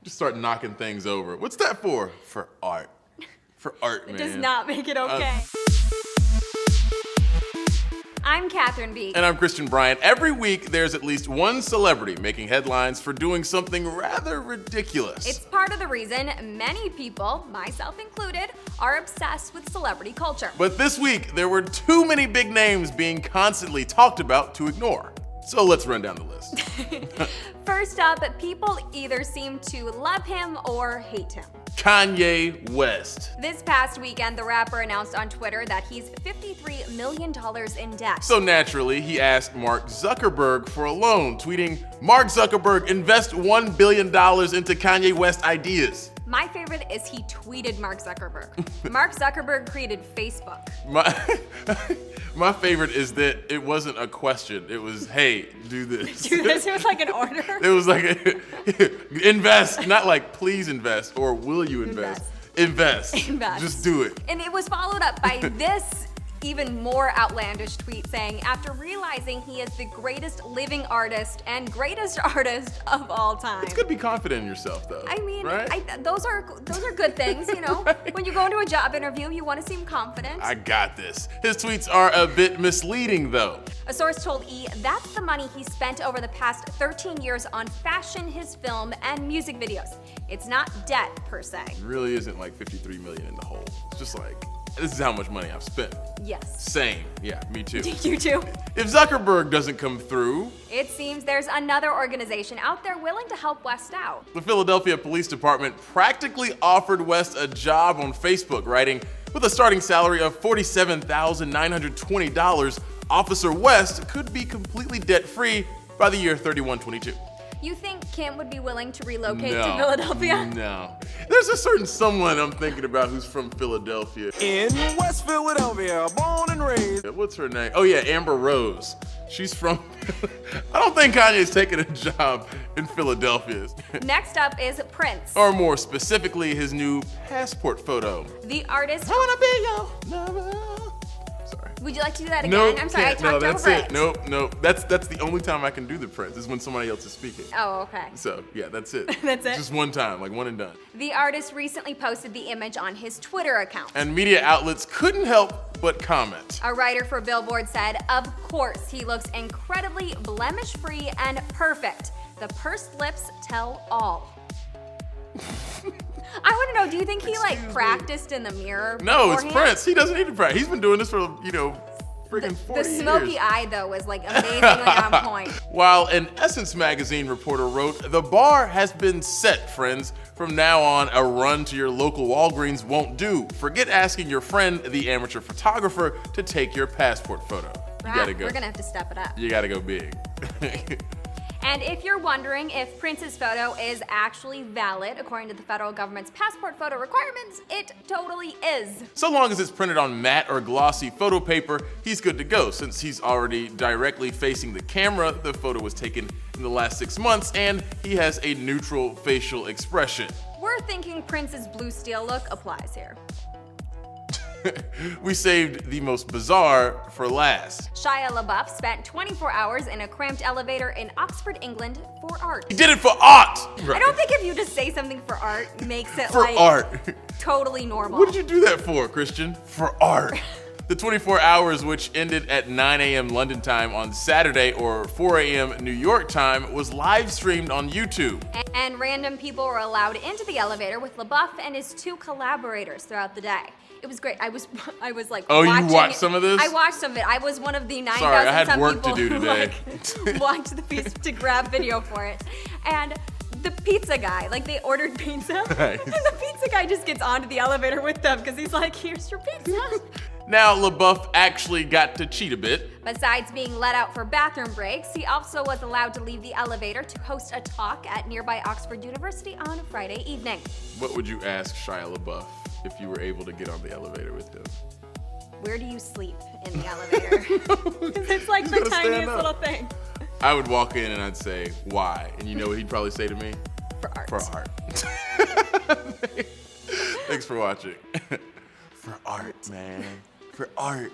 Just start knocking things over. What's that for? For art. For art, man. It does not make it okay. I'm Catherine B. And I'm Christian Bryant. Every week, there's at least one celebrity making headlines for doing something rather ridiculous. It's part of the reason many people, myself included, are obsessed with celebrity culture. But this week, there were too many big names being constantly talked about to ignore. So let's run down the list. First up, people either seem to love him or hate him. Kanye West. This past weekend, the rapper announced on Twitter that he's $53 million in debt. So naturally, he asked Mark Zuckerberg for a loan, tweeting, "Mark Zuckerberg, invest $1 billion into Kanye West ideas." My favorite is he tweeted Mark Zuckerberg. Mark Zuckerberg created Facebook. My favorite is that it wasn't a question. It was, hey, do this. Do this. It was like an order. It was like, invest, not like please invest or will you invest? Invest. Just do it. And it was followed up by this even more outlandish tweet saying, after realizing he is the greatest living artist and greatest artist of all time. It's good to be confident in yourself, though. I mean, right? those are good things, you know. Right. When you go into a job interview, you want to seem confident. I got this. His tweets are a bit misleading, though. A source told E! That's the money he spent over the past 13 years on fashion, his film, and music videos. It's not debt, per se. It really isn't like 53 million in the hole. It's just like, this is how much money I've spent. Yes. Same. Yeah, me too. You too? If Zuckerberg doesn't come through, it seems there's another organization out there willing to help West out. The Philadelphia Police Department practically offered West a job on Facebook, writing, with a starting salary of $47,920, Officer West could be completely debt-free by the year 3122. You think Kim would be willing to relocate to Philadelphia? No. There's a certain someone I'm thinking about who's from Philadelphia. In West Philadelphia, born and raised. What's her name? Oh yeah, Amber Rose. She's from, I don't think Kanye's taking a job in Philadelphia. Next up is Prince. Or more specifically, his new passport photo. The artist. I wanna be your lover. Sorry. Would you like to do that again? Nope, I'm sorry, I no, talked that's over it. Nope. That's the only time I can do the Prince is when somebody else is speaking. Oh, okay. So yeah, that's it. That's it? Just one time, like one and done. The artist recently posted the image on his Twitter account. And media outlets couldn't help but comment. A writer for Billboard said, of course, he looks incredibly blemish-free and perfect. The pursed lips tell all. I want to know, do you think he practiced in the mirror No, beforehand? it's Prince. He doesn't need to practice. He's been doing this for, freaking 40 years. The smoky eye, though, was amazingly on point. While an Essence magazine reporter wrote, the bar has been set, friends. From now on, a run to your local Walgreens won't do. Forget asking your friend, the amateur photographer, to take your passport photo. You gotta go. We're gonna have to step it up. You gotta go big. And if you're wondering if Prince's photo is actually valid according to the federal government's passport photo requirements, it totally is. So long as it's printed on matte or glossy photo paper, he's good to go. Since he's already directly facing the camera, the photo was taken in the last 6 months, and he has a neutral facial expression. We're thinking Prince's blue steel look applies here. We saved the most bizarre for last. Shia LaBeouf spent 24 hours in a cramped elevator in Oxford, England for art. He did it for art! I don't think if you just say something for art makes it for art. Totally normal. What did you do that for, Christian? For art. The 24 hours, which ended at 9 a.m. London time on Saturday or 4 a.m. New York time, was live streamed on YouTube. And random people were allowed into the elevator with LaBeouf and his 2 collaborators throughout the day. It was great. I was like, oh, watching you watched some of this? I watched some of it. I was one of the 9,000 Sorry, I had some work people to do today. who watched the piece to grab video for it. And the pizza guy, they ordered pizza, nice. And the pizza guy just gets onto the elevator with them because he's like, here's your pizza. Now, LaBeouf actually got to cheat a bit. Besides being let out for bathroom breaks, he also was allowed to leave the elevator to host a talk at nearby Oxford University on a Friday evening. What would you ask Shia LaBeouf if you were able to get on the elevator with him? Where do you sleep in the elevator? Because it's like the tiniest little thing. I would walk in and I'd say, why? And you know what he'd probably say to me? For art. For art. Thanks for watching. For art, man. For art.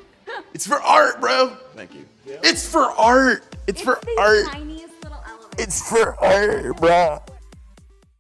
It's for art, bro. Thank you. Yeah. It's for art. It's for art. Tiniest little elevator. It's for art, bro.